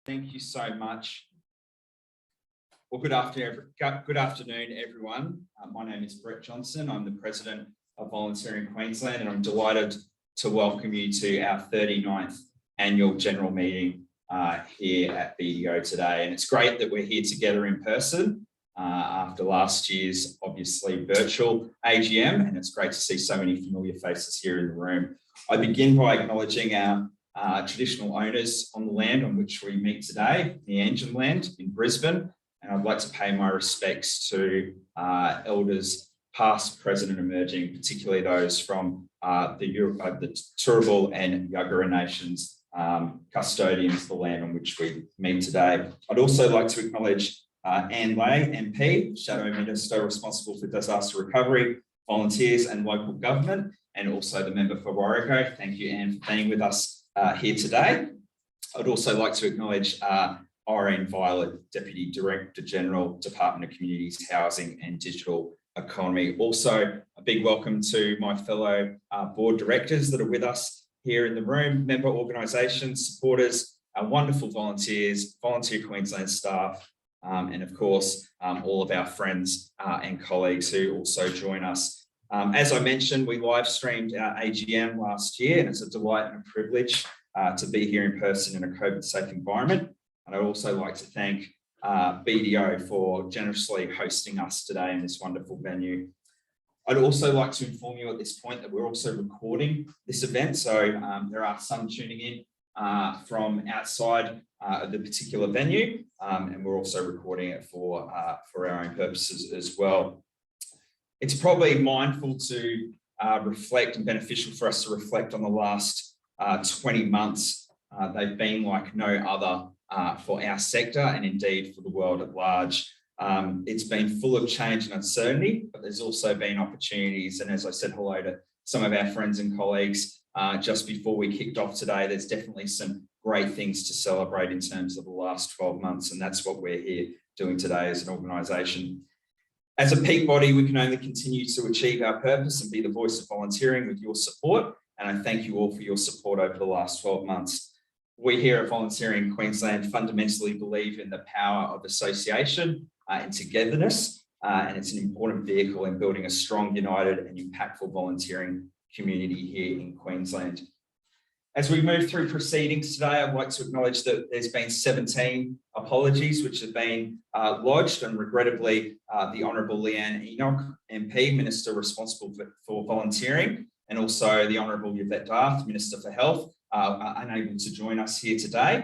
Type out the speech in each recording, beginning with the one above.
Thank you so much. Well, good afternoon, everyone. My name is Brett Johnson. I'm the President of Volunteering Queensland, and I'm delighted to welcome you to our 39th Annual General Meeting here at BDO today. And it's great that we're here together in person after last year's obviously virtual AGM, and it's great to see so many familiar faces here in the room. I begin by acknowledging our traditional owners on the land on which we meet today, the Angel land in Brisbane, and I'd like to pay my respects to elders past, present and emerging, particularly those from the Turrbal and Yagara nations, custodians of the land on which we meet today. I'd also like to acknowledge Anne Lay, MP, Shadow Minister responsible for disaster recovery, volunteers and local government, and also the member for Warrego. Thank you, Anne, for being with us here today. I'd also like to acknowledge Irene Violet, Deputy Director General, Department of Communities, Housing and Digital Economy. Also, a big welcome to my fellow board directors that are with us here in the room, member organisations, supporters, our wonderful volunteers, Volunteer Queensland staff, and of course, all of our friends and colleagues who also join us. As I mentioned, we live streamed our AGM last year, and it's a delight and a privilege to be here in person in a COVID-safe environment. And I'd also like to thank BDO for generously hosting us today in this wonderful venue. I'd also like to inform you at this point that we're also recording this event. So there are some tuning in from outside of the particular venue, and we're also recording it for our own purposes as well. It's probably mindful to reflect and beneficial for us to reflect on the last 20 months. They've been like no other for our sector and indeed for the world at large. It's been full of change and uncertainty, but there's also been opportunities. And as I said hello to some of our friends and colleagues just before we kicked off today, there's definitely some great things to celebrate in terms of the last 12 months. And that's what we're here doing today as an organisation. As a peak body, we can only continue to achieve our purpose and be the voice of volunteering with your support. And I thank you all for your support over the last 12 months. We here at Volunteering Queensland fundamentally believe in the power of association and togetherness, and it's an important vehicle in building a strong, united and impactful volunteering community here in Queensland. As we move through proceedings today, I'd like to acknowledge that there's been 17 apologies which have been lodged, and regrettably the Honourable Leanne Enoch, MP, Minister responsible for volunteering, and also the Honourable Yvette Darth, Minister for Health, are unable to join us here today.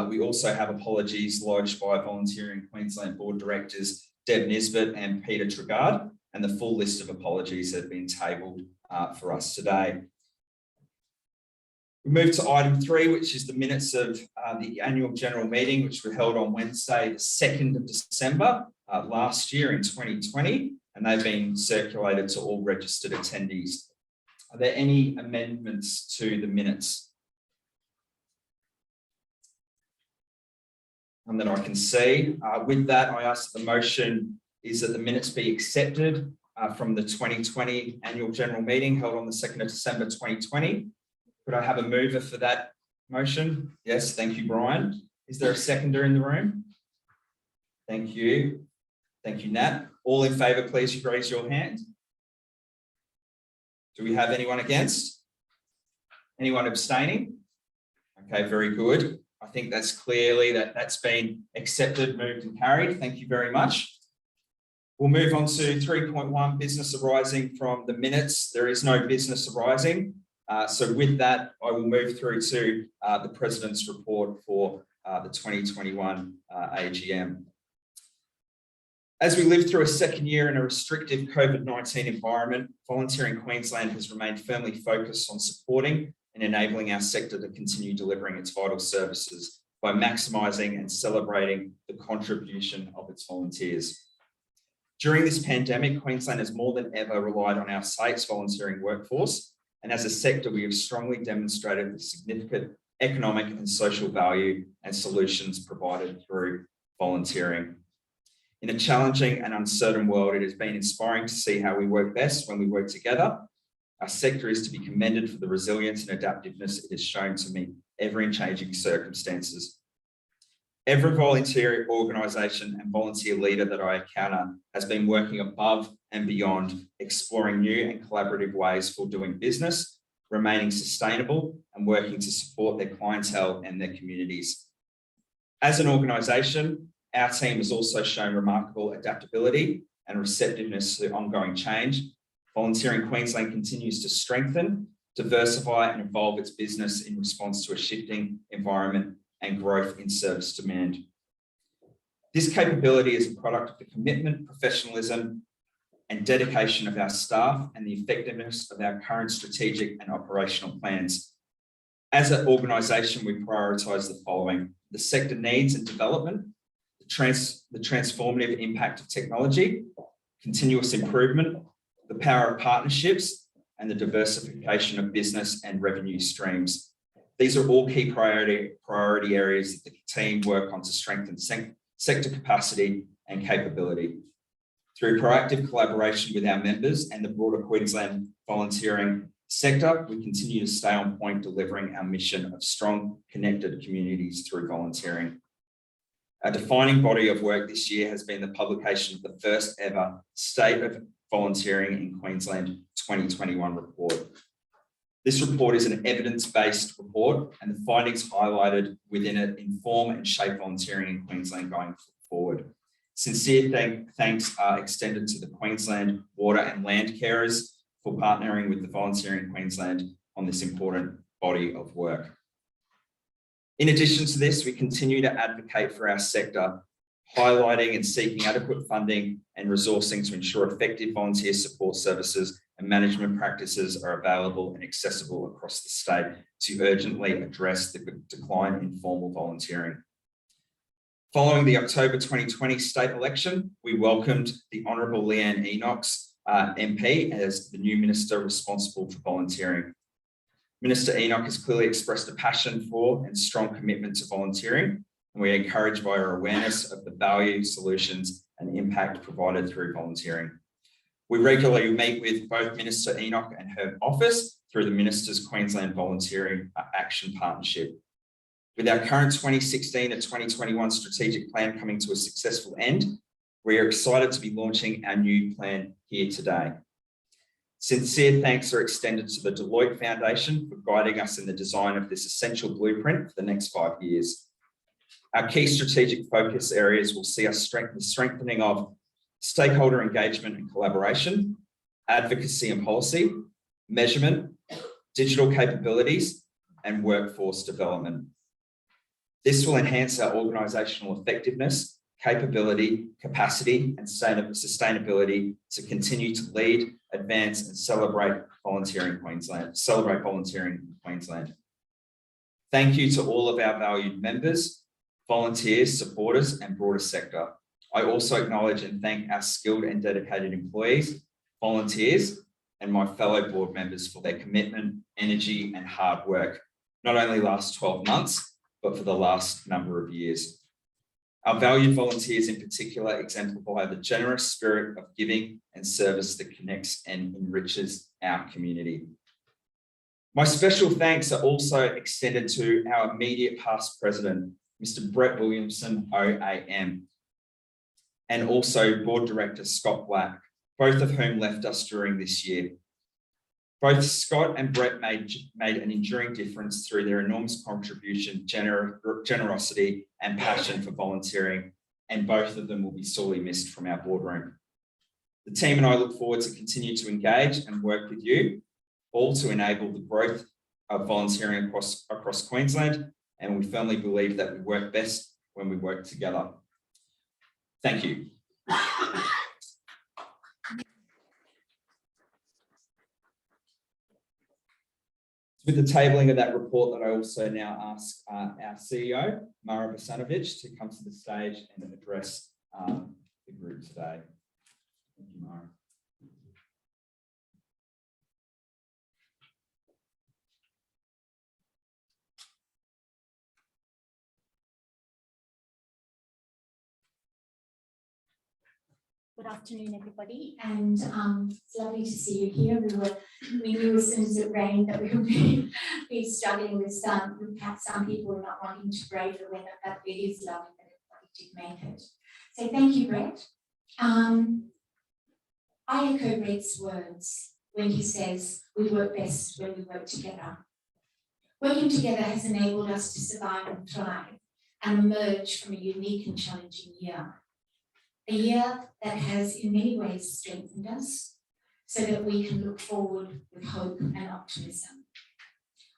We also have apologies lodged by Volunteering Queensland Board Directors Deb Nisbet and Peter Trigard, and the full list of apologies have been tabled for us today. We move to item 3, which is the minutes of the annual general meeting, which were held on Wednesday, the 2nd of December last year in 2020, and they've been circulated to all registered attendees. Are there any amendments to the minutes? And that I can see. With that, I ask that the motion is that the minutes be accepted from the 2020 annual general meeting held on the 2nd of December 2020. Could I have a mover for that motion? Yes, thank you, Brian. Is there a seconder in the room? Thank you. Thank you, Nat. All in favour, please raise your hand. Do we have anyone against? Anyone abstaining? Okay, very good. I think that's clearly that's been accepted, moved and carried. Thank you very much. We'll move on to 3.1, business arising from the minutes. There is no business arising. So with that, I will move through to the President's report for the 2021 AGM. As we live through a second year in a restrictive COVID-19 environment, Volunteering Queensland has remained firmly focused on supporting and enabling our sector to continue delivering its vital services by maximising and celebrating the contribution of its volunteers. During this pandemic, Queensland has more than ever relied on our state's volunteering workforce, and as a sector, we have strongly demonstrated the significant economic and social value and solutions provided through volunteering. In a challenging and uncertain world, it has been inspiring to see how we work best when we work together. Our sector is to be commended for the resilience and adaptiveness it has shown to meet ever-changing circumstances. Every volunteer organisation and volunteer leader that I encounter has been working above and beyond, exploring new and collaborative ways for doing business, remaining sustainable, and working to support their clientele and their communities. As an organisation, our team has also shown remarkable adaptability and receptiveness to ongoing change. Volunteering Queensland continues to strengthen, diversify, and evolve its business in response to a shifting environment and growth in service demand. This capability is a product of the commitment, professionalism, and dedication of our staff and the effectiveness of our current strategic and operational plans. As an organisation, we prioritise the following: the sector needs and development, the transformative impact of technology, continuous improvement, the power of partnerships, and the diversification of business and revenue streams. These are all key priority areas that the team work on to strengthen sector capacity and capability. Through proactive collaboration with our members and the broader Queensland volunteering sector, we continue to stay on point, delivering our mission of strong, connected communities through volunteering. A defining body of work this year has been the publication of the first ever State of Volunteering in Queensland 2021 report. This report is an evidence-based report, and the findings highlighted within it inform and shape volunteering in Queensland going forward. Sincere thanks are extended to the Queensland Water and Land Carers for partnering with the Volunteering Queensland on this important body of work. In addition to this, we continue to advocate for our sector, highlighting and seeking adequate funding and resourcing to ensure effective volunteer support services and management practices are available and accessible across the state to urgently address the decline in formal volunteering. Following the October 2020 state election, we welcomed the Honourable Leanne Enochs, MP, as the new minister responsible for volunteering. Minister Enoch has clearly expressed a passion for and strong commitment to volunteering, and we are encouraged by her awareness of the value, solutions, and impact provided through volunteering. We regularly meet with both Minister Enoch and her office through the Minister's Queensland Volunteering Action Partnership. With our current 2016 to 2021 strategic plan coming to a successful end, we are excited to be launching our new plan here today. Sincere thanks are extended to the Deloitte Foundation for guiding us in the design of this essential blueprint for the next 5 years. Our key strategic focus areas will see us strengthening of stakeholder engagement and collaboration, advocacy and policy, measurement, digital capabilities, and workforce development. This will enhance our organisational effectiveness, capability, capacity, and sustainability to continue to lead, advance, and celebrate volunteering in Queensland. Thank you to all of our valued members, volunteers, supporters, and broader sector. I also acknowledge and thank our skilled and dedicated employees, volunteers, and my fellow board members for their commitment, energy, and hard work, not only last 12 months, but for the last number of years. Our valued volunteers in particular exemplify the generous spirit of giving and service that connects and enriches our community. My special thanks are also extended to our immediate past president, Mr. Brett Williamson, OAM, and also board director Scott Black, both of whom left us during this year. Both Scott and Brett made an enduring difference through their enormous contribution, generosity, and passion for volunteering, and both of them will be sorely missed from our boardroom. The team and I look forward to continue to engage and work with you all to enable the growth of volunteering across Queensland, and we firmly believe that we work best when we work together. Thank you. With the tabling of that report, that I also now ask our CEO, Mara Bosanovic, to come to the stage and address the group today. Thank you, Mara. Good afternoon, everybody, and it's lovely to see you here. We knew as soon as it rained that we would be struggling with some people not wanting to brave the weather, but it is lovely that everybody did make it. So thank you, Brett. I echo Brett's words when he says we work best when we work together. Working together has enabled us to survive and thrive and emerge from a unique and challenging year. A year that has in many ways strengthened us so that we can look forward with hope and optimism.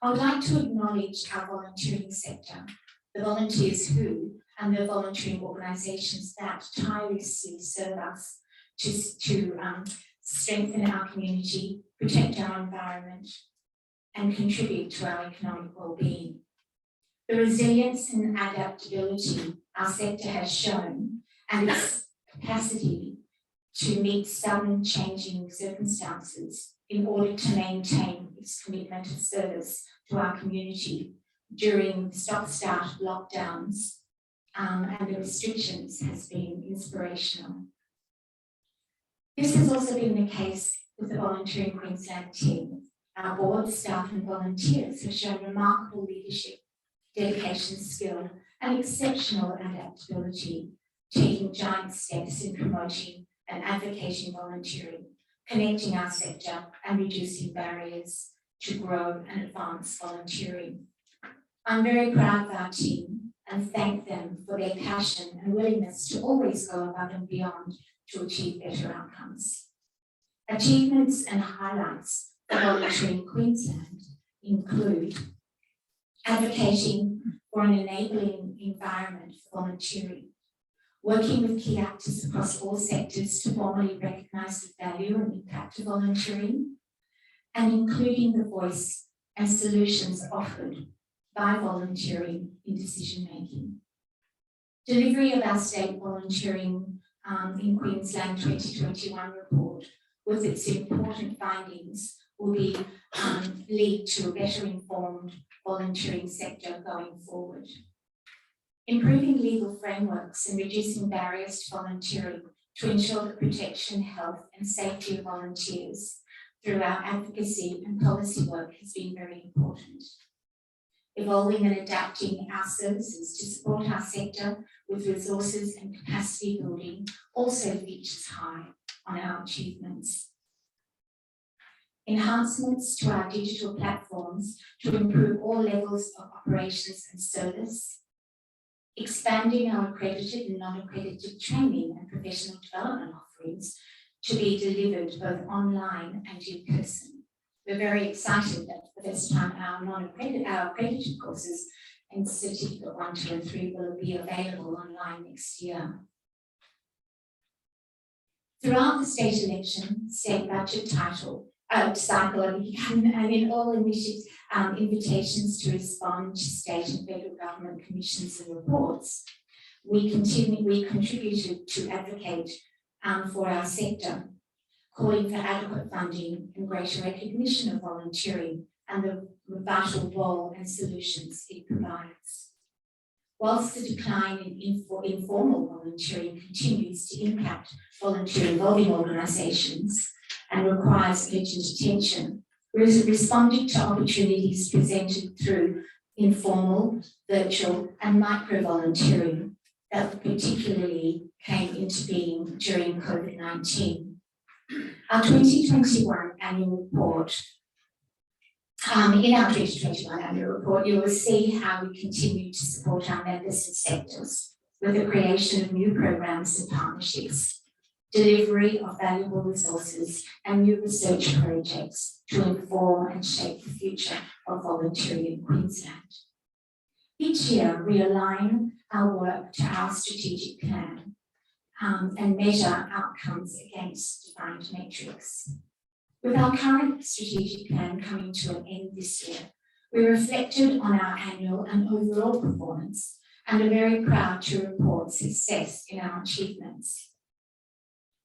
I would like to acknowledge our volunteering sector, the volunteers who and the volunteering organisations that tirelessly serve us to strengthen our community, protect our environment and contribute to our economic well-being. The resilience and adaptability our sector has shown and its capacity to meet sudden changing circumstances in order to maintain its commitment of service to our community during stop-start lockdowns and the restrictions has been inspirational. This has also been the case with the Volunteering Queensland team. Our board, staff and volunteers have shown remarkable leadership, dedication, skill and exceptional adaptability, taking giant steps in promoting and advocating volunteering, connecting our sector and reducing barriers to grow and advance volunteering. I'm very proud of our team and thank them for their passion and willingness to always go above and beyond to achieve better outcomes. Achievements and highlights for Volunteering Queensland include advocating for an enabling environment for volunteering, working with key actors across all sectors to formally recognise the value and impact of volunteering, and including the voice and solutions offered by volunteering in decision-making. Delivery of our state volunteering in Queensland 2021 report with its important findings will be lead to a better informed volunteering sector going forward. Improving legal frameworks and reducing barriers to volunteering to ensure the protection, health and safety of volunteers through our advocacy and policy work has been very important. Evolving and adapting our services to support our sector with resources and capacity building also features high on our achievements. Enhancements to our digital platforms to improve all levels of operations and service. Expanding our accredited and non-accredited training and professional development offerings to be delivered both online and in person. We're very excited that for the first time our accredited courses in Certificate 1, 2 and 3 will be available online next year. Throughout the state election, state budget cycle and in all invitations to respond to state and federal government commissions and reports, we contributed to advocate for our sector, calling for adequate funding and greater recognition of volunteering and the vital role and solutions it provides. Whilst the decline in informal volunteering continues to impact volunteer involving organisations and requires urgent attention, we're responding to opportunities presented through informal, virtual and micro-volunteering that particularly came into being during COVID-19. Our 2021 annual report, in our 2021 annual report, you will see how we continue to support our members and sectors with the creation of new programs and partnerships, delivery of valuable resources and new research projects to inform and shape the future of volunteering in Queensland. Each year, we align our work to our strategic plan and measure outcomes against defined metrics. With our current strategic plan coming to an end this year, we reflected on our annual and overall performance and are very proud to report success in our achievements.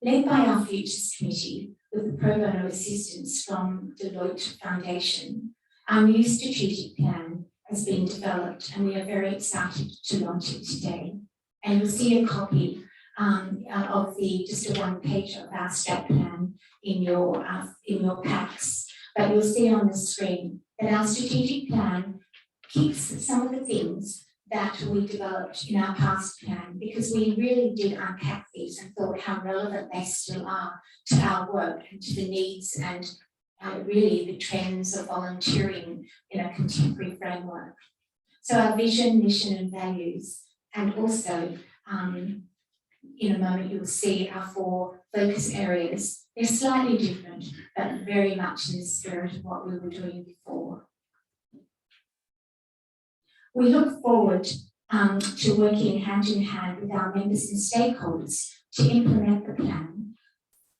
Led by our Futures Committee with the pro bono assistance from Deloitte Foundation, our new strategic plan has been developed and we are very excited to launch it today. And you'll see a copy of just a one page of our strat plan in your packs. But you'll see on the screen that our strategic plan keeps some of the things that we developed in our past plan, because we really did unpack these and thought how relevant they still are to our work and to the needs and really the trends of volunteering in a contemporary framework. So our vision, mission and values, and also in a moment you'll see our 4 focus areas. They're slightly different, but very much in the spirit of what we were doing before. We look forward to working hand in hand with our members and stakeholders to implement the plan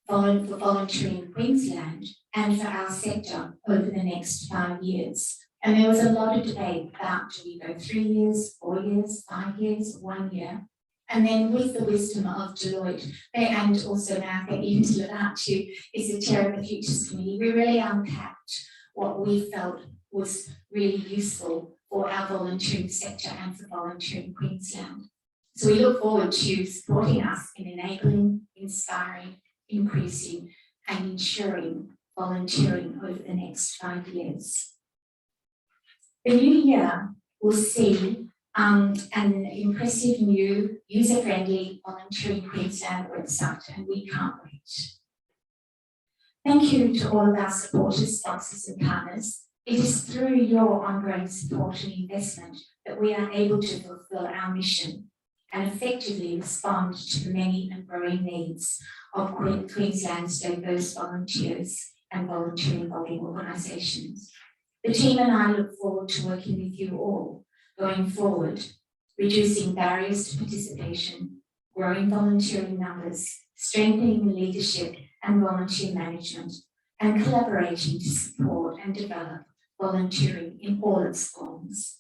for volunteering in Queensland and for our sector over the next 5 years. And there was a lot of debate about, do we go 3 years, 4 years, 5 years, 1 year? And then with the wisdom of Deloitte, and also now getting into Lynette, who is the chair of the Futures Committee, we really unpacked what we felt was really useful for our volunteering sector and for volunteering Queensland. So we look forward to supporting us in enabling, inspiring, increasing and ensuring volunteering over the next 5 years. The new year will see an impressive new user-friendly Volunteering Queensland website, and we can't wait. Thank you to all of our supporters, sponsors and partners. It is through your ongoing support and investment that we are able to fulfil our mission and effectively respond to the many and growing needs of Queensland's diverse volunteers and volunteering body organisations. The team and I look forward to working with you all going forward, reducing barriers to participation, growing volunteering numbers, strengthening leadership and volunteer management, and collaborating to support and develop volunteering in all its forms.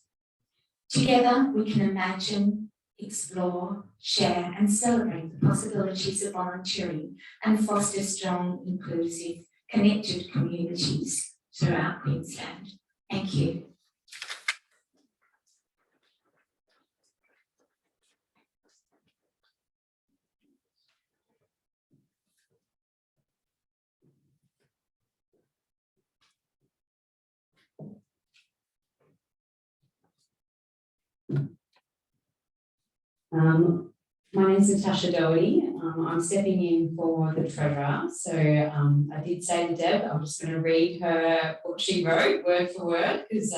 Together, we can imagine, explore, share, and celebrate the possibilities of volunteering and foster strong, inclusive, connected communities throughout Queensland. Thank you. My name is Natasha Doherty. I'm stepping in for the treasurer. So I did say to Deb, I'm just going to read her what she wrote word for word, because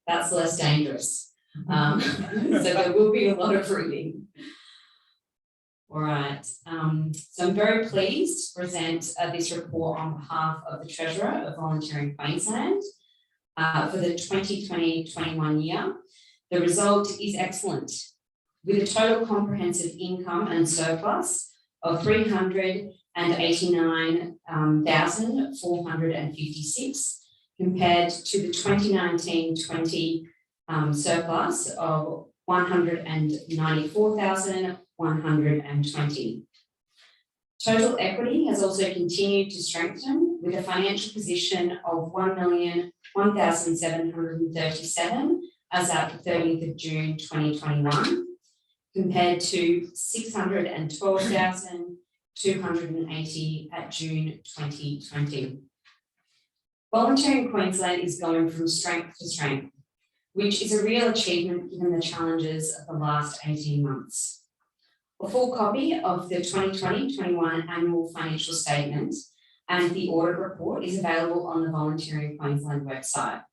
that's less dangerous. So there will be a lot of reading. All right. So I'm very pleased to present this report on behalf of the treasurer of Volunteering Queensland for the 2020-21 year. The result is excellent, with a total comprehensive income and surplus of $389,456 compared to the 2019-20 surplus of $194,120. Total equity has also continued to strengthen, with a financial position of $1,001,737 as at the 30th of June 2021. Compared to $612,280 at June 2020. Volunteering Queensland is going from strength to strength, which is a real achievement given the challenges of the last 18 months. A full copy of the 2020-21 annual financial statement and the audit report is available on the Volunteering Queensland website.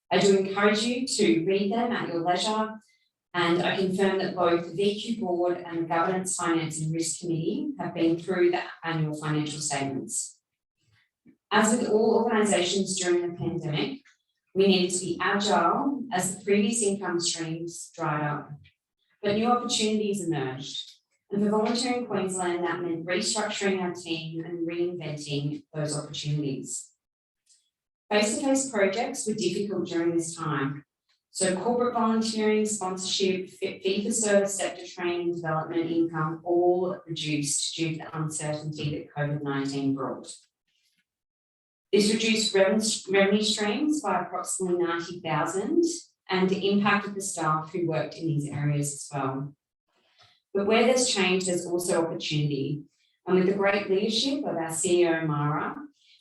I do encourage you to read them at your leisure, and I confirm that both the VQ Board and the Governance, Finance and Risk Committee have been through the annual financial statements. As with all organisations during the pandemic, we needed to be agile as the previous income streams dried up, but new opportunities emerged. And for Volunteering Queensland, that meant restructuring our team and reinventing those opportunities. Face-to-face projects were difficult during this time. So corporate volunteering, sponsorship, fee-for-service sector training, development income all reduced due to the uncertainty that COVID-19 brought. This reduced revenue streams by approximately 90,000 and impacted the staff who worked in these areas as well. But where there's change, there's also opportunity. And with the great leadership of our CEO, Mara,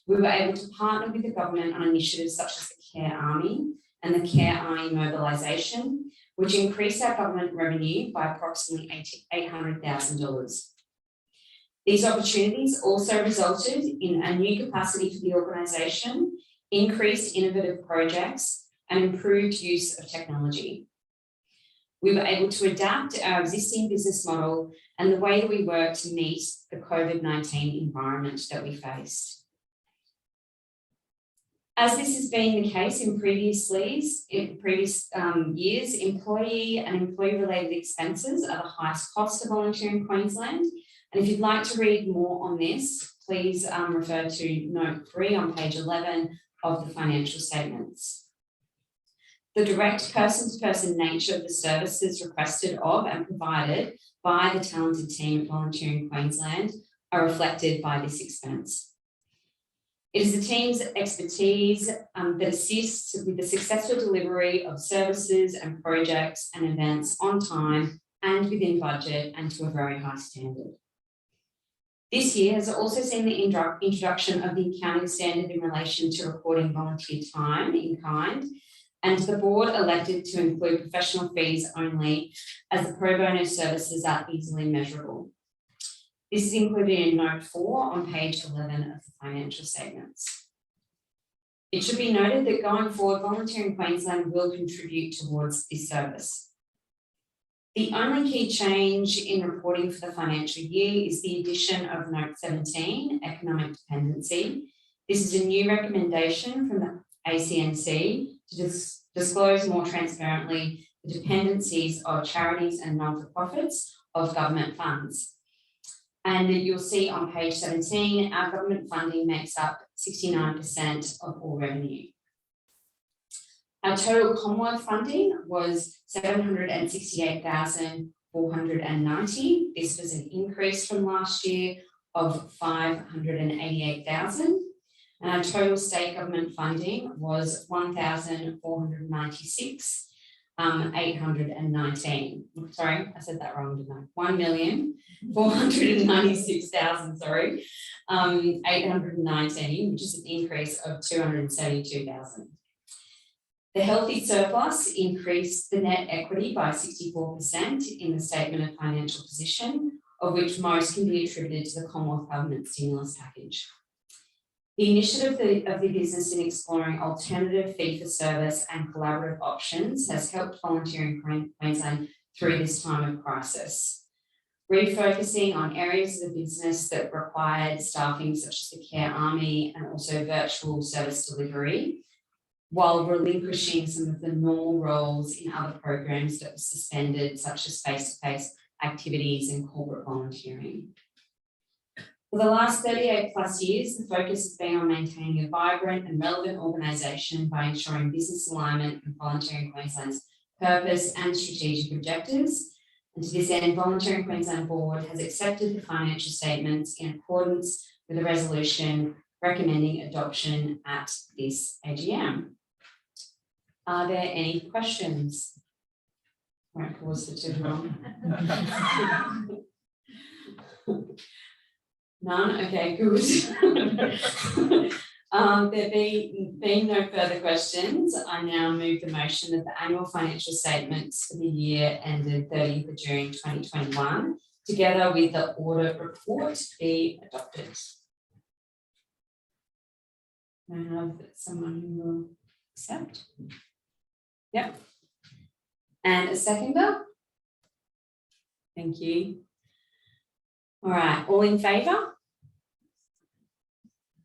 we were able to partner with the government on initiatives such as the Care Army and the Care Army mobilisation, which increased our government revenue by approximately $800,000. These opportunities also resulted in a new capacity for the organisation, increased innovative projects, and improved use of technology. We were able to adapt our existing business model and the way that we work to meet the COVID-19 environment that we faced. As this has been the case in previous years, employee and employee-related expenses are the highest cost of volunteering in Queensland. And if you'd like to read more on this, please refer to note 3 on page 11 of the financial statements. The direct person-to-person nature of the services requested of and provided by the talented team at Volunteering Queensland are reflected by this expense. It is the team's expertise that assists with the successful delivery of services and projects and events on time and within budget and to a very high standard. This year has also seen the introduction of the accounting standard in relation to recording volunteer time in kind, and the board elected to include professional fees only as the pro bono services are easily measurable. This is included in note 4 on page 11 of the financial statements. It should be noted that going forward, Volunteering Queensland will contribute towards this service. The only key change in reporting for the financial year is the addition of note 17, economic dependency. This is a new recommendation from the ACNC to disclose more transparently the dependencies of charities and non-for-profits of government funds. And you'll see on page 17, our government funding makes up 69% of all revenue. Our total Commonwealth funding was $768,490. This was an increase from last year of $588,000. And our total state government funding was $1,496,819. Sorry, I said that wrong, didn't I? $1,496,000, sorry, 819, which is an increase of 272,000. The healthy surplus increased the net equity by 64% in the statement of financial position, of which most can be attributed to the Commonwealth Government stimulus package. The initiative of the business in exploring alternative fee-for-service and collaborative options has helped Volunteering Queensland through this time of crisis. Refocusing on areas of the business that required staffing such as the Care Army and also virtual service delivery, while relinquishing some of the normal roles in other programs that were suspended, such as face-to-face activities and corporate volunteering. For the last 38 plus years, the focus has been on maintaining a vibrant and relevant organisation by ensuring business alignment with Volunteering Queensland's purpose and strategic objectives. And to this end, Volunteering Queensland Board has accepted the financial statements in accordance with the resolution recommending adoption at this AGM. Are there any questions? I won't pause for too long. None? Okay, good. There being no further questions, I now move the motion that the annual financial statements for the year ended 30th of June 2021, together with the audit report, be adopted. I have someone who will accept. Yep. And a seconder? Thank you. All right, all in favour?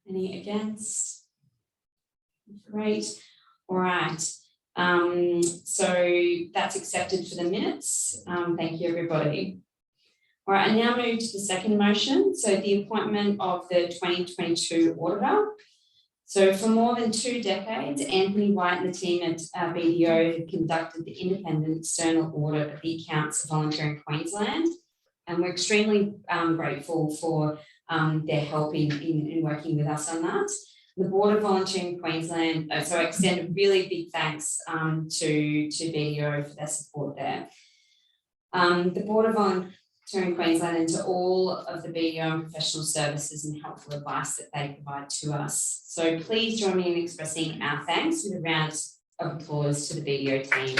Any against? Great. All right. So that's accepted for the minutes. Thank you, everybody. All right, I now move to the second motion. So the appointment of the 2022 auditor. So for more than 2 decades, Anthony White and the team at BDO have conducted the independent external audit of the accounts of Volunteering Queensland. And we're extremely grateful for their help in working with us on that. The Board of Volunteering Queensland, so I extend a really big thanks to BDO for their support there. The Board of Volunteering Queensland and to all of the BDO and professional services and helpful advice that they provide to us. So please join me in expressing our thanks with a round of applause to the BDO team.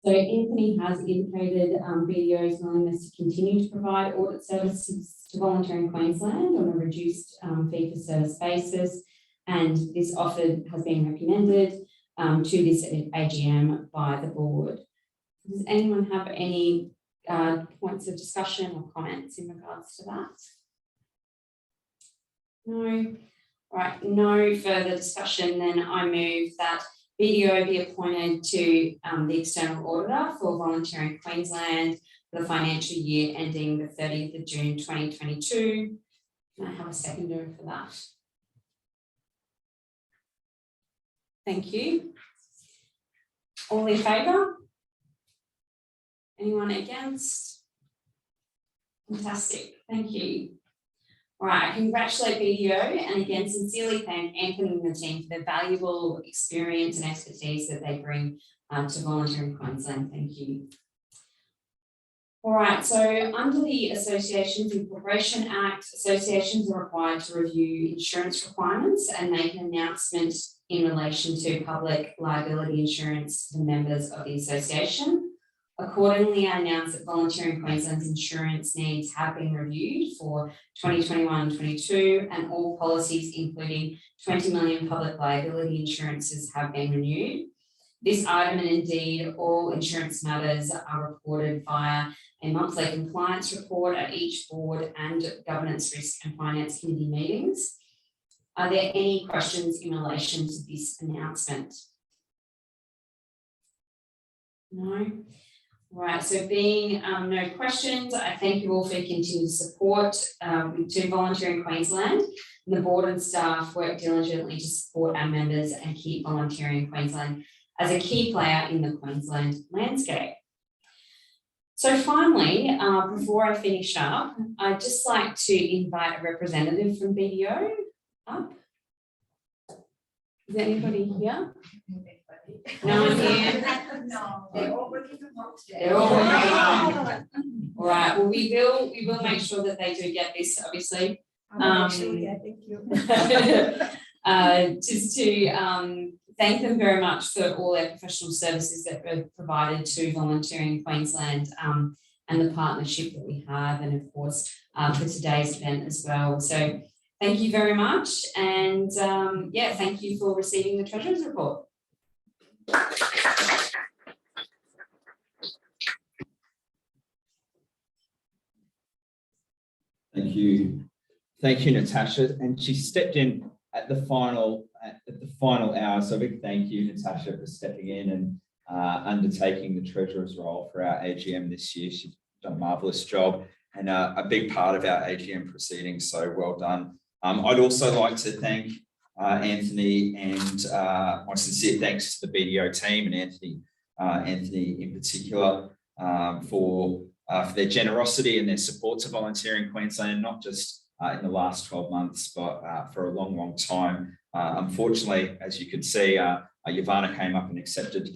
So Anthony has indicated BDO's willingness to continue to provide audit services to Volunteering Queensland on a reduced fee for service basis, and this offer has been recommended to this AGM by the board. Does anyone have any points of discussion or comments in regards to that? No. All right, no further discussion. Then I move that BDO be appointed to the external auditor for Volunteering Queensland for the financial year ending the 30th of June 2022. Can I have a seconder for that? Thank you. All in favour? Anyone against? Fantastic, thank you. All right, I congratulate BDO and again sincerely thank Anthony and the team for the valuable experience and expertise that they bring to Volunteering Queensland. Thank you. All right, so under the Associations and Corporation Act, associations are required to review insurance requirements and make an announcement in relation to public liability insurance to the members of the association. Accordingly, I announce that Volunteering Queensland's insurance needs have been reviewed for 2021-22 and all policies, including 20 million public liability insurances, have been renewed. This item and indeed all insurance matters are reported via a monthly compliance report at each board and governance, risk and finance committee meetings. Are there any questions in relation to this announcement? No. Right, so being no questions, I thank you all for your continued support to Volunteering Queensland. And the board and staff work diligently to support our members and keep Volunteering Queensland as a key player in the Queensland landscape. So finally, before I finish up, I'd just like to invite a representative from BDO up. Is there anybody here? No one here? No, they're all working from home today. They're all working from home. All right, well, we will make sure that they do get this, obviously. Yeah, thank you. Just to thank them very much for all their professional services that were provided to Volunteering Queensland and the partnership that we have, and of course for today's event as well. So thank you very much, and yeah, thank you for receiving the Treasurer's report. Thank you, Natasha. And she stepped in at the final hour. So a big thank you, Natasha, for stepping in and undertaking the Treasurer's role for our AGM this year. She's done a marvellous job and a big part of our AGM proceedings. So well done. I'd also like to thank Anthony, and my sincere thanks to the BDO team and Anthony in particular for their generosity and their support to Volunteering Queensland, not just in the last 12 months, but for a long, long time. Unfortunately, as you can see, Yvonne came up and accepted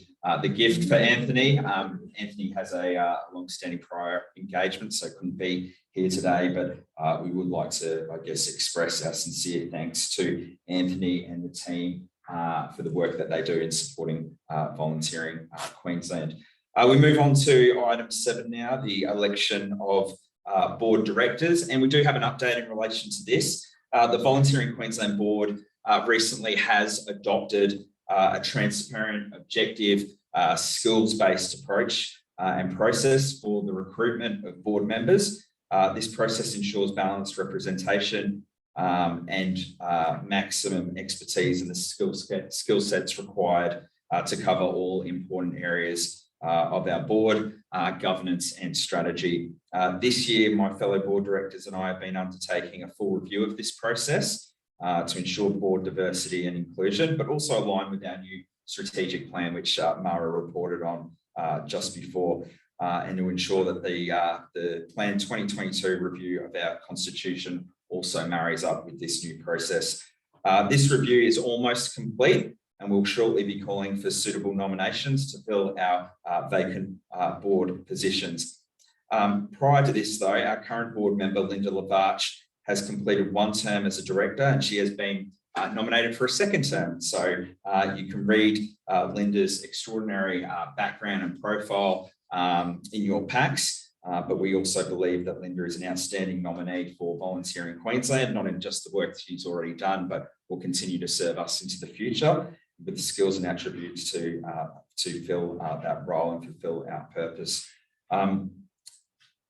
the gift for Anthony. Anthony has a long-standing prior engagement, so couldn't be here today, but we would like to, I guess, express our sincere thanks to Anthony and the team for the work that they do in supporting Volunteering Queensland. We move on to item 7 now, the election of board directors, and we do have an update in relation to this. The Volunteering Queensland board recently has adopted a transparent, objective, skills-based approach and process for the recruitment of board members. This process ensures balanced representation and maximum expertise in the skill sets required to cover all important areas of our board, governance and strategy. This year, my fellow board directors and I have been undertaking a full review of this process to ensure board diversity and inclusion, but also align with our new strategic plan, which Mara reported on just before, and to ensure that the Plan 2022 review of our constitution also marries up with this new process. This review is almost complete, and we'll shortly be calling for suitable nominations to fill our vacant board positions. Prior to this, though, our current board member, Linda Lavarch, has completed one term as a director, and she has been nominated for a second term. So you can read Linda's extraordinary background and profile in your packs, but we also believe that Linda is an outstanding nominee for Volunteering Queensland, not in just the work she's already done, but will continue to serve us into the future with the skills and attributes to fill that role and fulfill our purpose.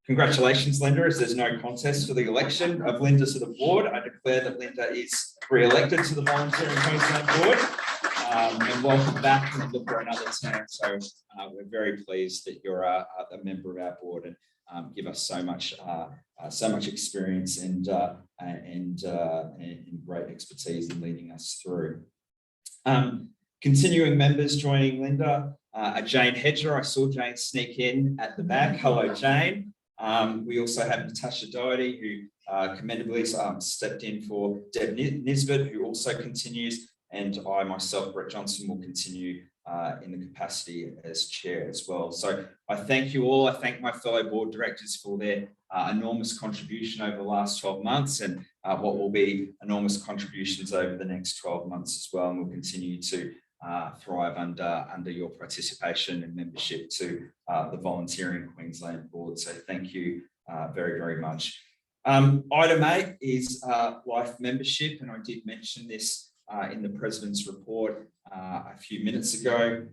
Congratulations, Linda, as there's no contest for the election of Linda to the board. I declare that Linda is re-elected to the Volunteering Queensland board, and welcome back, Linda, for another term. So we're very pleased that you're a member of our board and give us so much experience and great expertise in leading us through. Continuing members joining Linda, Jane Hedger. I saw Jane sneak in at the back. Hello, Jane. We also have Natasha Doherty, who commendably stepped in for Deb Nisbet, who also continues, and I myself, Brett Johnson, will continue in the capacity as chair as well. So I thank you all. I thank my fellow board directors for their enormous contribution over the last 12 months and what will be enormous contributions over the next 12 months as well, and we'll continue to thrive under your participation and membership to the Volunteering Queensland board. So thank you very, very much. Item 8 is life membership, and I did mention this in the President's report a few minutes ago.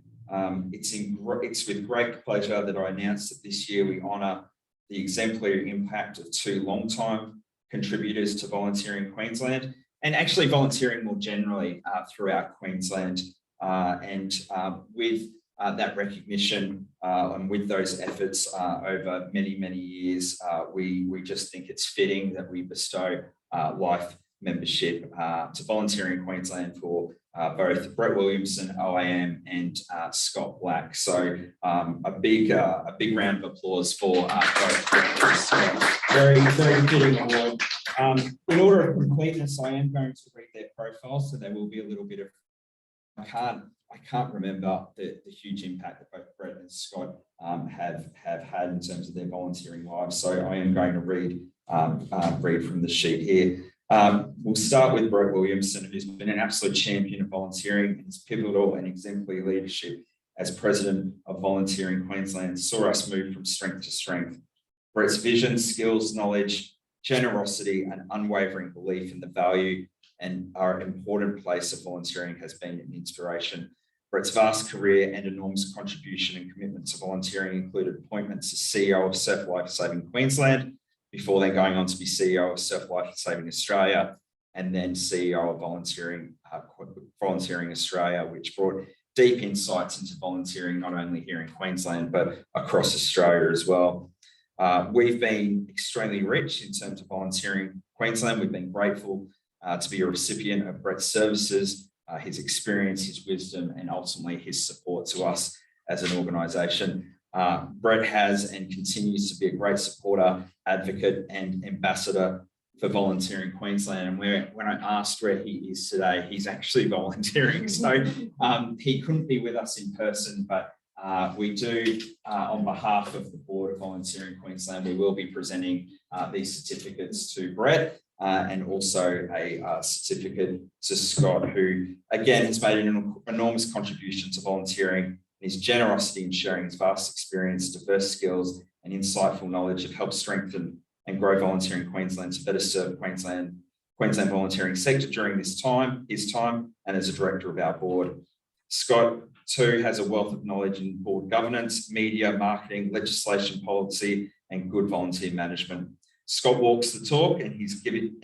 It's with great pleasure that I announce that this year we honour the exemplary impact of 2 long-time contributors to Volunteering Queensland, and actually volunteering more generally throughout Queensland. With that recognition and with those efforts over many, many years, we just think it's fitting that we bestow life membership to Volunteering Queensland for both Brett Williamson, OAM, and Scott Black. So a big round of applause for both. Very, very fitting award. In order of completeness, I am going to read their profiles, so there will be a little bit of. I can't remember the huge impact that both Brett and Scott have had in terms of their volunteering lives. So I am going to read from the sheet here. We'll start with Brett Williamson, who's been an absolute champion of volunteering, and his pivotal and exemplary leadership as president of Volunteering Queensland saw us move from strength to strength. Brett's vision, skills, knowledge, generosity, and unwavering belief in the value and our important place of volunteering has been an inspiration. Brett's vast career and enormous contribution and commitment to volunteering included appointments as CEO of Surf Life Saving Queensland, before then going on to be CEO of Surf Life Saving Australia, and then CEO of Volunteering Australia, which brought deep insights into volunteering, not only here in Queensland, but across Australia as well. We've been extremely rich in terms of Volunteering Queensland. We've been grateful to be a recipient of Brett's services, his experience, his wisdom, and ultimately his support to us as an organisation. Brett has and continues to be a great supporter, advocate, and ambassador for Volunteering Queensland. And when I asked where he is today, he's actually volunteering. So he couldn't be with us in person, but we do, on behalf of the board of Volunteering Queensland, we will be presenting these certificates to Brett. And also a certificate to Scott, who again has made an enormous contribution to volunteering. His generosity in sharing his vast experience, diverse skills, and insightful knowledge have helped strengthen and grow Volunteering Queensland to better serve Queensland volunteering sector during his time, and as a director of our board. Scott too has a wealth of knowledge in board governance, media, marketing, legislation, policy, and good volunteer management. Scott walks the talk, and his giving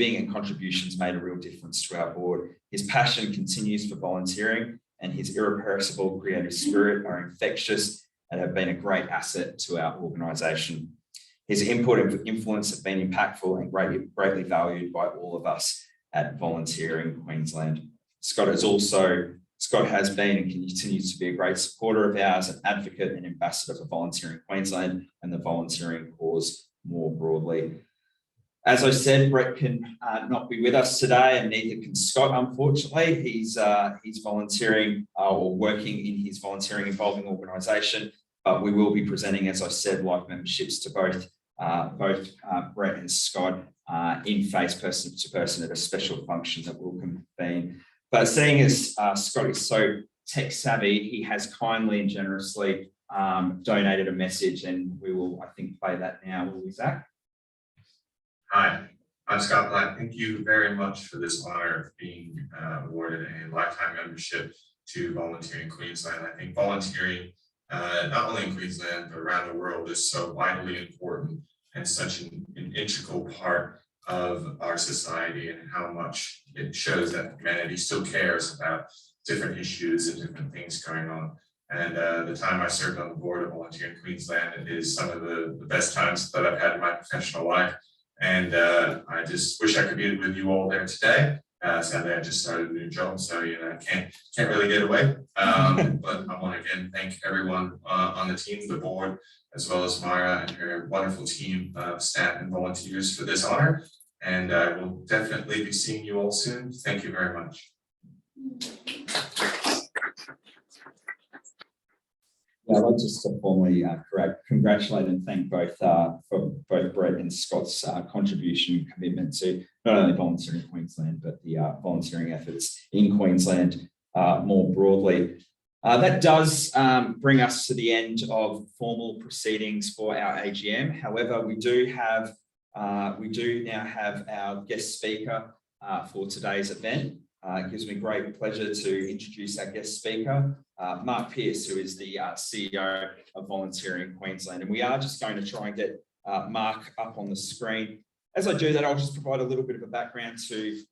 and contributions made a real difference to our board. His passion continues for volunteering, and his irrepressible creative spirit are infectious and have been a great asset to our organisation. His input and influence have been impactful and greatly valued by all of us at Volunteering Queensland. Scott has been and continues to be a great supporter of ours, an advocate and ambassador for Volunteering Queensland and the volunteering cause more broadly. As I said, Brett can not be with us today, and neither can Scott, unfortunately. He's volunteering or working in his volunteering involving organisation, but we will be presenting, as I said, life memberships to both Brett and Scott in face, person to person, at a special function that will convene. But seeing as Scott is so tech savvy, he has kindly and generously donated a message, and we will, I think, play that now. Will we, Zach? Hi, I'm Scott Black. Thank you very much for this honor of being awarded a lifetime membership to Volunteering Queensland. I think volunteering, not only in Queensland, but around the world, is so vitally important and such an integral part of our society, and how much it shows that humanity still cares about different issues and different things going on. And the time I served on the board of Volunteering Queensland is some of the best times that I've had in my professional life. And I just wish I could be with you all there today. Sadly, I just started a new job, so I can't really get away. But I want to again thank everyone on the team, the board, as well as Mara and her wonderful team of staff and volunteers for this honor. And I will definitely be seeing you all soon. Thank you very much. Yeah, I'd like just to formally congratulate and thank both Brett and Scott's contribution and commitment to not only Volunteering Queensland, but the volunteering efforts in Queensland more broadly. That does bring us to the end of formal proceedings for our AGM. However, we do now have our guest speaker for today's event. It gives me great pleasure to introduce our guest speaker, Mark Pearce, who is the CEO of Volunteering Queensland. And we are just going to try and get Mark up on the screen. As I do that, I'll just provide a little bit of a background to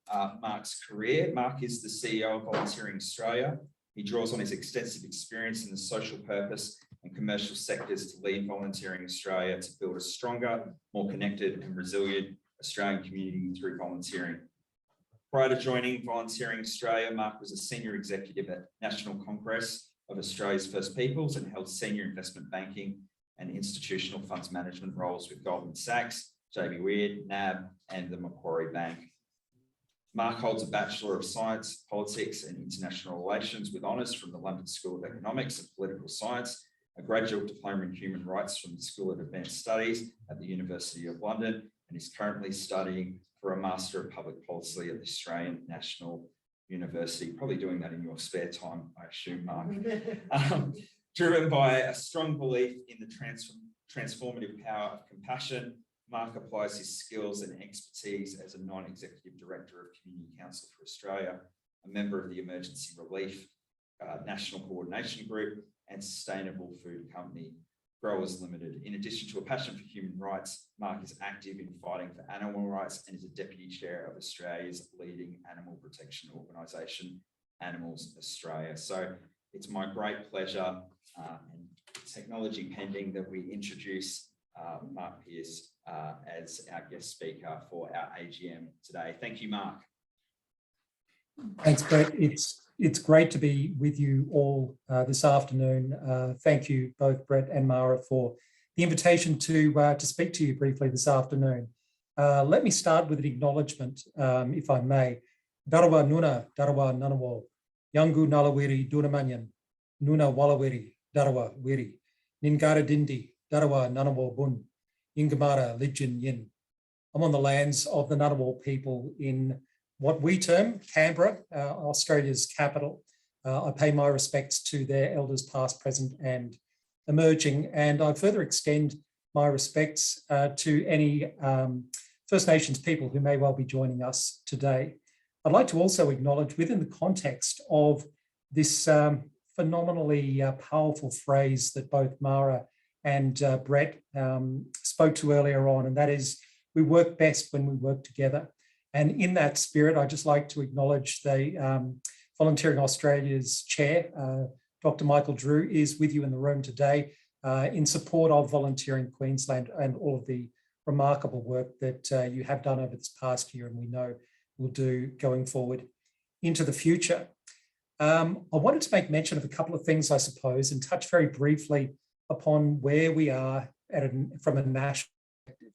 Mark's career. Mark is the CEO of Volunteering Australia. He draws on his extensive experience in the social purpose and commercial sectors to lead Volunteering Australia to build a stronger, more connected and resilient Australian community through volunteering. Prior to joining Volunteering Australia, Mark was a senior executive at National Congress of Australia's First Peoples and held senior investment banking and institutional funds management roles with Goldman Sachs, JB Weird, NAB, and the Macquarie Bank. Mark holds a Bachelor of Science, Politics and International Relations with honours from the London School of Economics and Political Science, a graduate diploma in Human Rights from the School of Advanced Studies at the University of London, and is currently studying for a Master of Public Policy at the Australian National University. Probably doing that in your spare time, I assume, Mark. Driven by a strong belief in the transformative power of compassion, Mark applies his skills and expertise as a non-executive director of Community Council for Australia, a member of the Emergency Relief National Coordination Group, and Sustainable Food Company Growers Limited. In addition to a passion for human rights, Mark is active in fighting for animal rights and is a deputy chair of Australia's leading animal protection organisation, Animals Australia. So it's my great pleasure, and technology pending, that we introduce Mark Pearce as our guest speaker for our AGM today. Thank you, Mark. Thanks, Brett. It's great to be with you all this afternoon. Thank you both, Brett and Mara, for the invitation to speak to you briefly this afternoon. Let me start with an acknowledgement, if I may. Darawa Nuna, Darawa Nanawo, Yangu Nalawiri Dunamanyan, Nuna Walawiri, Darawa Wiri, Ningara Dindi, Darawa Nanawo Bun, Yingamara Lijin Yin. I'm on the lands of the Ngunnawal people in what we term Canberra, Australia's capital. I pay my respects to their elders past, present and emerging, and I further extend my respects to any First Nations people who may well be joining us today. I'd like to also acknowledge, within the context of this phenomenally powerful phrase that both Mara and Brett spoke to earlier on, and that is, we work best when we work together. And in that spirit, I'd just like to acknowledge the Volunteering Australia's chair, Dr. Michael Drew, is with you in the room today in support of Volunteering Queensland and all of the remarkable work that you have done over this past year, and we know will do going forward into the future. I wanted to make mention of a couple of things, I suppose, and touch very briefly upon where we are from a national perspective.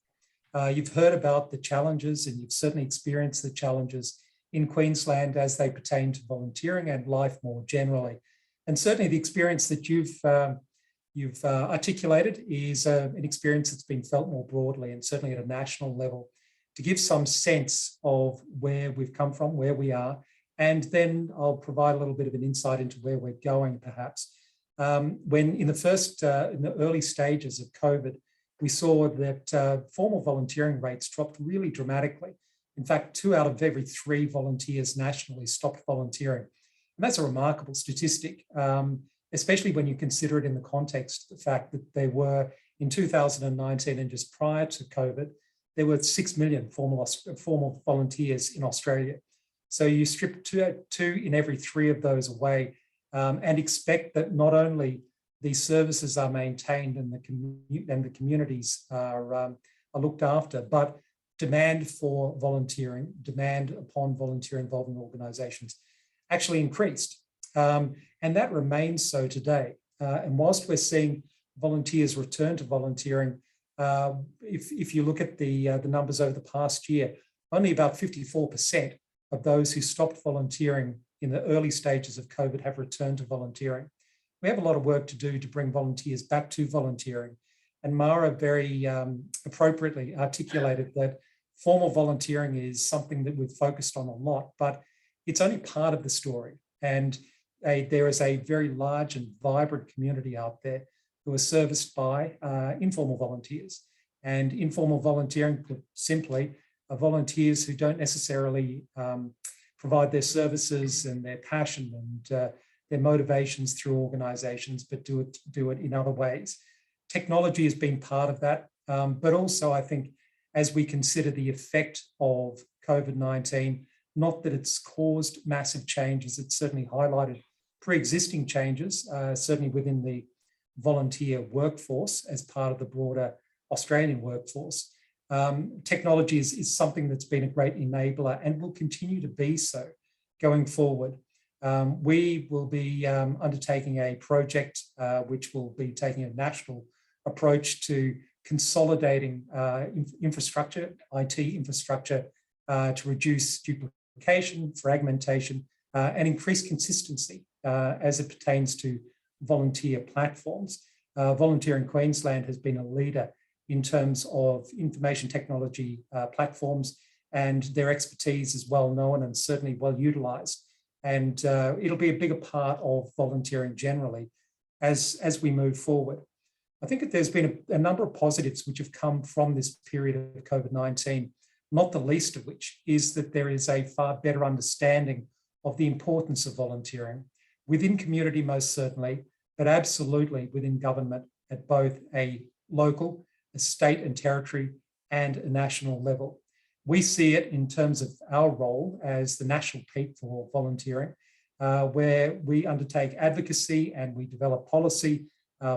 You've heard about the challenges, and you've certainly experienced the challenges in Queensland as they pertain to volunteering and life more generally. And certainly the experience that you've articulated is an experience that's been felt more broadly and certainly at a national level, to give some sense of where we've come from, where we are, and then I'll provide a little bit of an insight into where we're going, perhaps. When in the early stages of COVID, we saw that formal volunteering rates dropped really dramatically. In fact, 2 out of every 3 volunteers nationally stopped volunteering. And that's a remarkable statistic, especially when you consider it in the context of the fact that there were, in 2019 and just prior to COVID, there were 6 million formal volunteers in Australia. So you strip 2 in every 3 of those away, and expect that not only these services are maintained and the communities are looked after, but demand for volunteering, demand upon volunteer involvement organisations actually increased. And that remains so today. And whilst we're seeing volunteers return to volunteering, if you look at the numbers over the past year, only about 54% of those who stopped volunteering in the early stages of COVID have returned to volunteering. We have a lot of work to do to bring volunteers back to volunteering. And Mara very appropriately articulated that formal volunteering is something that we've focused on a lot, but it's only part of the story. And there is a very large and vibrant community out there who are serviced by informal volunteers. And informal volunteering, put simply, are volunteers who don't necessarily provide their services and their passion and their motivations through organisations, but do it in other ways. Technology has been part of that, but also I think as we consider the effect of COVID-19, not that it's caused massive changes, it's certainly highlighted pre-existing changes, certainly within the volunteer workforce as part of the broader Australian workforce. Technology is something that's been a great enabler and will continue to be so going forward. We will be undertaking a project which will be taking a national approach to consolidating infrastructure, IT infrastructure, to reduce duplication, fragmentation, and increase consistency as it pertains to volunteer platforms. Volunteering Queensland has been a leader in terms of information technology platforms, and their expertise is well known and certainly well utilised. And it'll be a bigger part of volunteering generally as we move forward. I think that there's been a number of positives which have come from this period of COVID-19, not the least of which is that there is a far better understanding of the importance of volunteering within community most certainly, but absolutely within government at both a local, a state and territory, and a national level. We see it in terms of our role as the national peak for volunteering, where we undertake advocacy and we develop policy,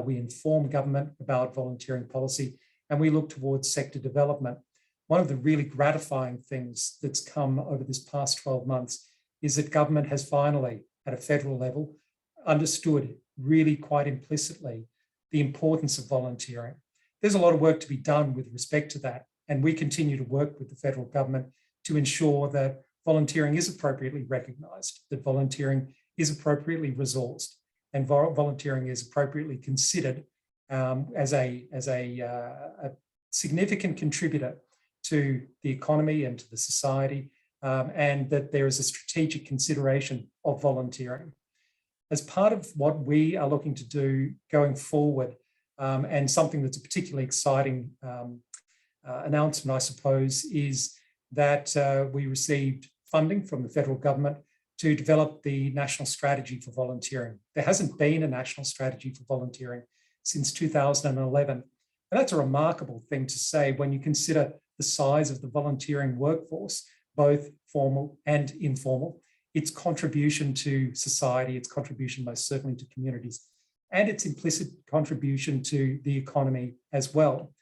we inform government about volunteering policy, and we look towards sector development. One of the really gratifying things that's come over this past 12 months is that government has finally, at a federal level, understood really quite implicitly the importance of volunteering. There's a lot of work to be done with respect to that, and we continue to work with the federal government to ensure that volunteering is appropriately recognised, that volunteering is appropriately resourced, and volunteering is appropriately considered as a significant contributor to the economy and to the society, and that there is a strategic consideration of volunteering. As part of what we are looking to do going forward, and something that's a particularly exciting announcement, I suppose, is that we received funding from the federal government to develop the national strategy for volunteering. There hasn't been a national strategy for volunteering since 2011. And that's a remarkable thing to say when you consider the size of the volunteering workforce, both formal and informal, its contribution to society, its contribution most certainly to communities, and its implicit contribution to the economy as well.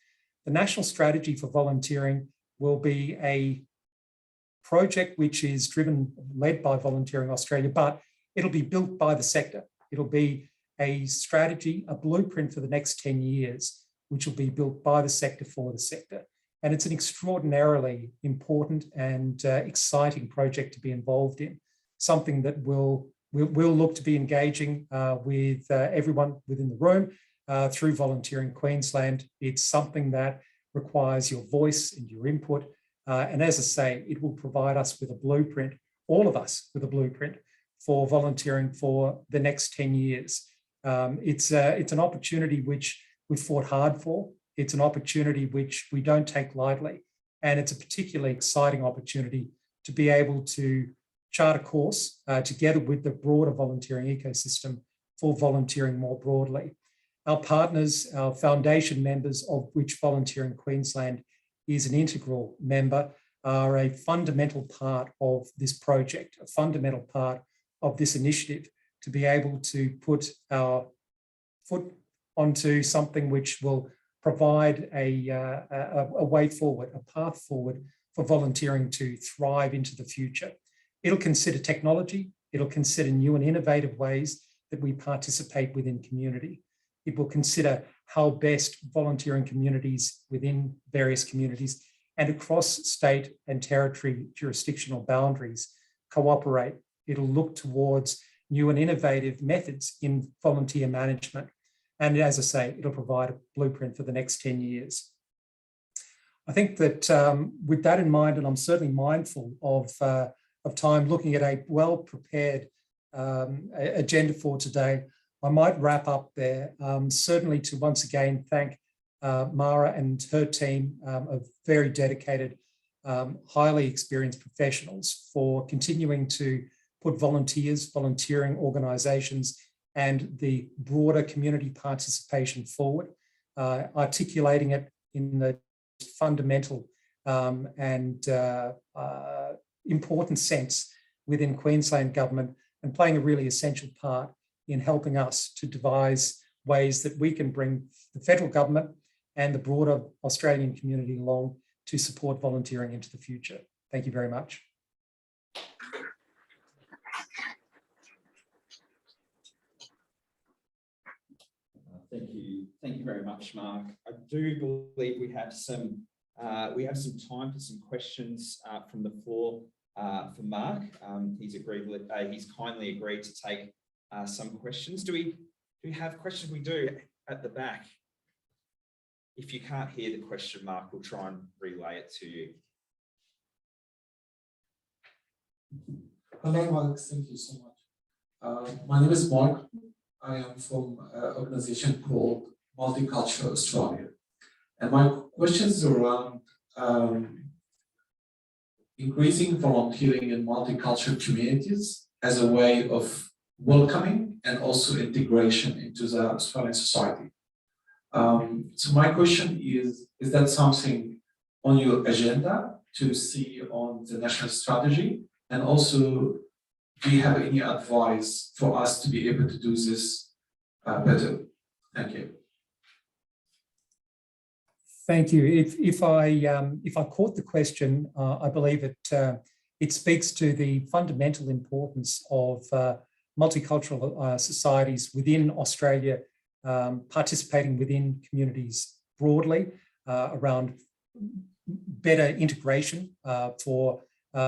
The National Strategy for Volunteering will be a project which is led by Volunteering Australia, but it'll be built by the sector. It'll be a strategy, a blueprint for the next 10 years, which will be built by the sector for the sector. And it's an extraordinarily important and exciting project to be involved in, something that we'll look to be engaging with everyone within the room through Volunteering Queensland. It's something that requires your voice and your input. And as I say, it will provide us with a blueprint, all of us with a blueprint for volunteering for the next 10 years. It's an opportunity which we fought hard for. It's an opportunity which we don't take lightly. And it's a particularly exciting opportunity to be able to chart a course together with the broader volunteering ecosystem for volunteering more broadly. Our partners, our foundation members, of which Volunteering Queensland is an integral member, are a fundamental part of this project, a fundamental part of this initiative, to be able to put our foot onto something which will provide a way forward, a path forward for volunteering to thrive into the future. It'll consider technology, it'll consider new and innovative ways that we participate within community. It will consider how best volunteering communities within various communities and across state and territory jurisdictional boundaries cooperate. It'll look towards new and innovative methods in volunteer management. And as I say, it'll provide a blueprint for the next 10 years. I think that with that in mind, and I'm certainly mindful of time, looking at a well-prepared agenda for today, I might wrap up there, certainly to once again thank Mara and her team of very dedicated, highly experienced professionals for continuing to put volunteers, volunteering organisations and the broader community participation forward, articulating it in the fundamental and important sense within Queensland government, and playing a really essential part in helping us to devise ways that we can bring the federal government and the broader Australian community along to support volunteering into the future. Thank you very much. Thank you very much, Mark. I do believe we have some time for some questions from the floor for Mark. He's kindly agreed to take some questions. Do we have questions? We do at the back. If you can't hear the question, Mark, we'll try and relay it to you. Hello, Mark. Thank you so much. My name is Mark. I am from an organization called Multicultural Australia. And my question is around increasing volunteering in multicultural communities as a way of welcoming and also integration into the Australian society. So my question is that something on your agenda to see on the national strategy? And also, do you have any advice for us to be able to do this better? Thank you. Thank you. If I caught the question, I believe it speaks to the fundamental importance of multicultural societies within Australia participating within communities broadly around better integration for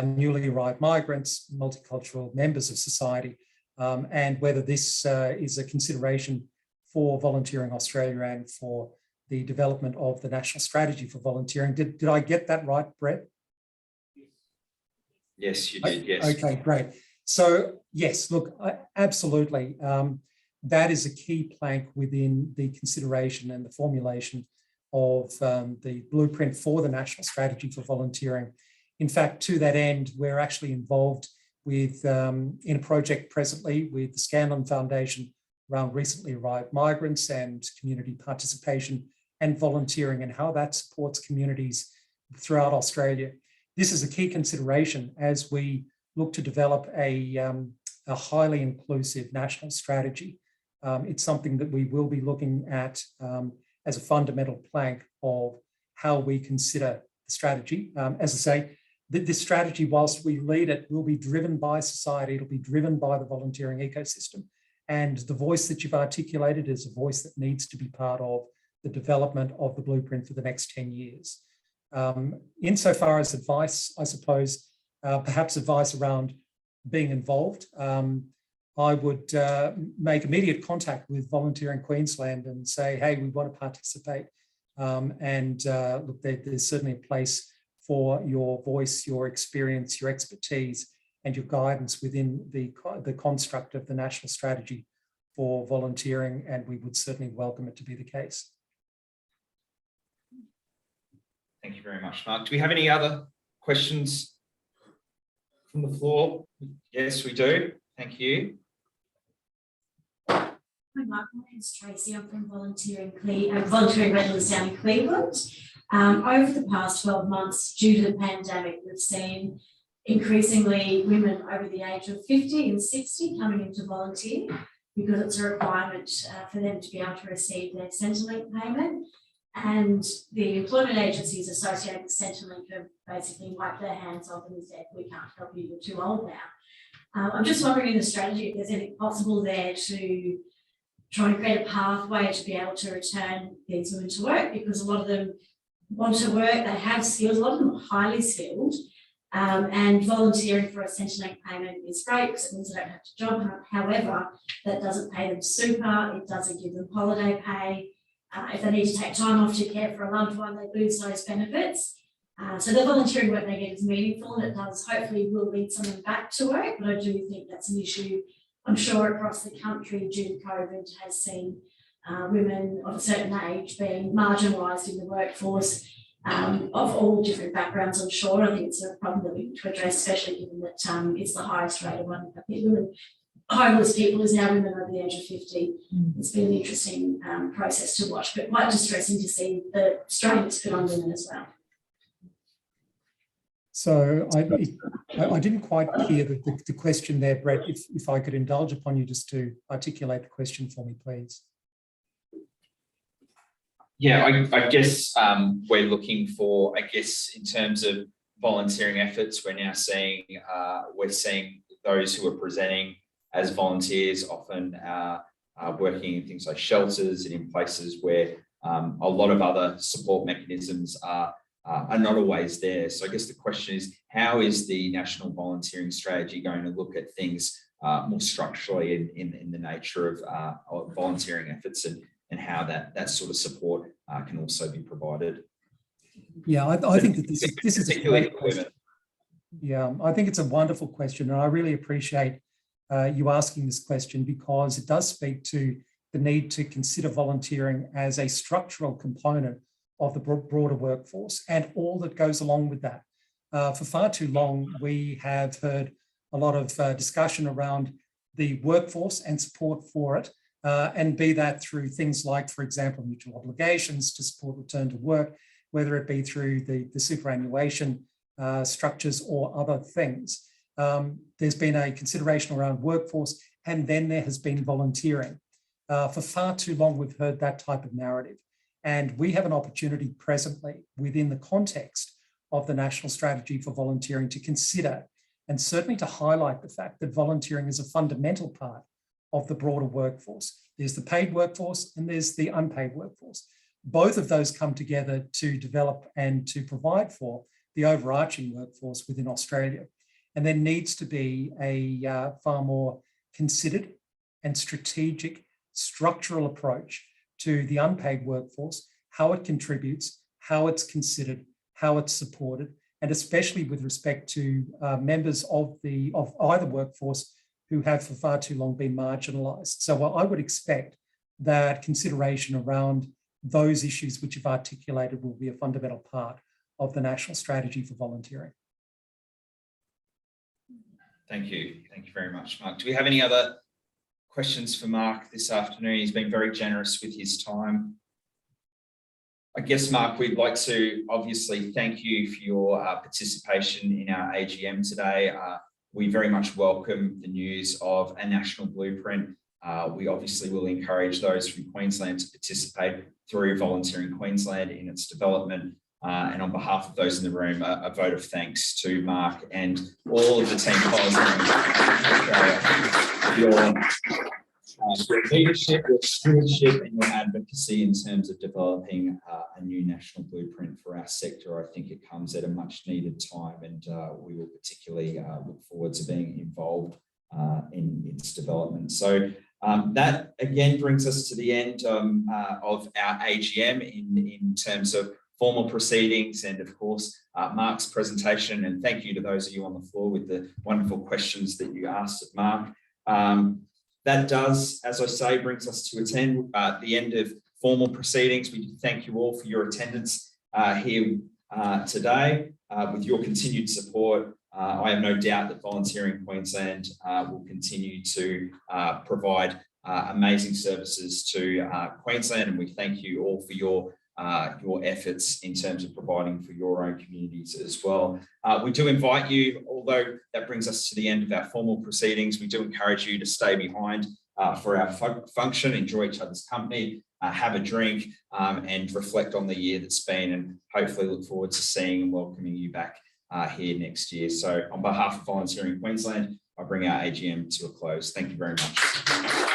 newly arrived migrants, multicultural members of society, and whether this is a consideration for Volunteering Australia and for the development of the national strategy for volunteering. Did I get that right, Brett? Yes, you did, yes. Okay, great. So yes, look, absolutely. That is a key plank within the consideration and the formulation of the blueprint for the national strategy for volunteering. In fact, to that end, we're actually involved with in a project presently with the Scanlon Foundation around recently arrived migrants and community participation and volunteering and how that supports communities throughout Australia. This is a key consideration as we look to develop a highly inclusive national strategy. It's something that we will be looking at as a fundamental plank of how we consider the strategy. As I say, this strategy, whilst we lead it, will be driven by society. It'll be driven by the volunteering ecosystem. And the voice that you've articulated is a voice that needs to be part of the development of the blueprint for the next 10 years. Insofar as advice, I suppose, perhaps advice around being involved, I would make immediate contact with Volunteering Queensland and say, hey, we want to participate. Look, there's certainly a place for your voice, your experience, your expertise, and your guidance within the construct of the national strategy for volunteering, and we would certainly welcome it to be the case. Thank you very much, Mark. Do we have any other questions from the floor? Yes, we do. Thank you. Hi, Mark. My name's Tracy. I'm from Volunteering Veterans down in Cleveland. Over the past 12 months, due to the pandemic, we've seen increasingly women over the age of 50 and 60 coming into volunteer because it's a requirement for them to be able to receive their Centrelink payment. And the employment agencies associated with Centrelink have basically wiped their hands off and said, we can't help you, you're too old now. I'm just wondering in the strategy if there's anything possible there to try and create a pathway to be able to return these women to work, because a lot of them want to work, they have skills, a lot of them are highly skilled, and volunteering for a Centrelink payment is great because it means they don't have to job hunt. However, that doesn't pay them super, it doesn't give them holiday pay. If they need to take time off to care for a loved one, they lose those benefits. So the volunteering work they get is meaningful, and it does hopefully will lead someone back to work, but I do think that's an issue. I'm sure across the country due to COVID has seen women of a certain age being marginalised in the workforce of all different backgrounds. I'm sure I think it's a problem that we need to address, especially given that it's the highest rate of homeless people is now women over the age of 50. It's been an interesting process to watch, but quite distressing to see the strain it's put on women as well. So I didn't quite hear the question there, Brett. If I could indulge upon you just to articulate the question for me, please. Yeah, I guess we're looking for, I guess, in terms of volunteering efforts, we're now seeing, those who are presenting as volunteers often working in things like shelters and in places where a lot of other support mechanisms are not always there. So I guess the question is, how is the National Volunteering Strategy going to look at things more structurally in the nature of volunteering efforts and how that sort of support can also be provided? Yeah, I think that this is a great question. Yeah, I think it's a wonderful question, and I really appreciate you asking this question, because it does speak to the need to consider volunteering as a structural component of the broader workforce and all that goes along with that. For far too long, we have heard a lot of discussion around the workforce and support for it, and be that through things like, for example, mutual obligations to support return to work, whether it be through the superannuation structures or other things. There's been a consideration around workforce, and then there has been volunteering. For far too long, we've heard that type of narrative. And we have an opportunity presently within the context of the National Strategy for Volunteering to consider, and certainly to highlight the fact that volunteering is a fundamental part of the broader workforce. There's the paid workforce and there's the unpaid workforce. Both of those come together to develop and to provide for the overarching workforce within Australia. And there needs to be a far more considered and strategic structural approach to the unpaid workforce, how it contributes, how it's considered, how it's supported, and especially with respect to members of either workforce who have for far too long been marginalised. So I would expect that consideration around those issues which you've articulated will be a fundamental part of the National Strategy for Volunteering. Thank you. Thank you very much, Mark. Do we have any other questions for Mark this afternoon? He's been very generous with his time. I guess, Mark, we'd like to obviously thank you for your participation in our AGM today. We very much welcome the news of a national blueprint. We obviously will encourage those from Queensland to participate through Volunteering Queensland in its development. And on behalf of those in the room, a vote of thanks to Mark and all of the team Volunteering Australia your leadership, your stewardship, and your advocacy in terms of developing a new national blueprint for our sector. I think it comes at a much needed time, and we will particularly look forward to being involved in its development. So that again brings us to the end of our AGM in terms of formal proceedings, and of course Mark's presentation. And thank you to those of you on the floor with the wonderful questions that you asked of Mark. That does, as I say, brings us to the end of formal proceedings. We thank you all for your attendance here today. With your continued support, I have no doubt that Volunteering Queensland will continue to provide amazing services to Queensland, and we thank you all for your efforts in terms of providing for your own communities as well. We do invite you, although that brings us to the end of our formal proceedings, we do encourage you to stay behind for our function, enjoy each other's company, have a drink, and reflect on the year that's been, and hopefully look forward to seeing and welcoming you back here next year. So on behalf of Volunteering Queensland, I bring our AGM to a close. Thank you very much.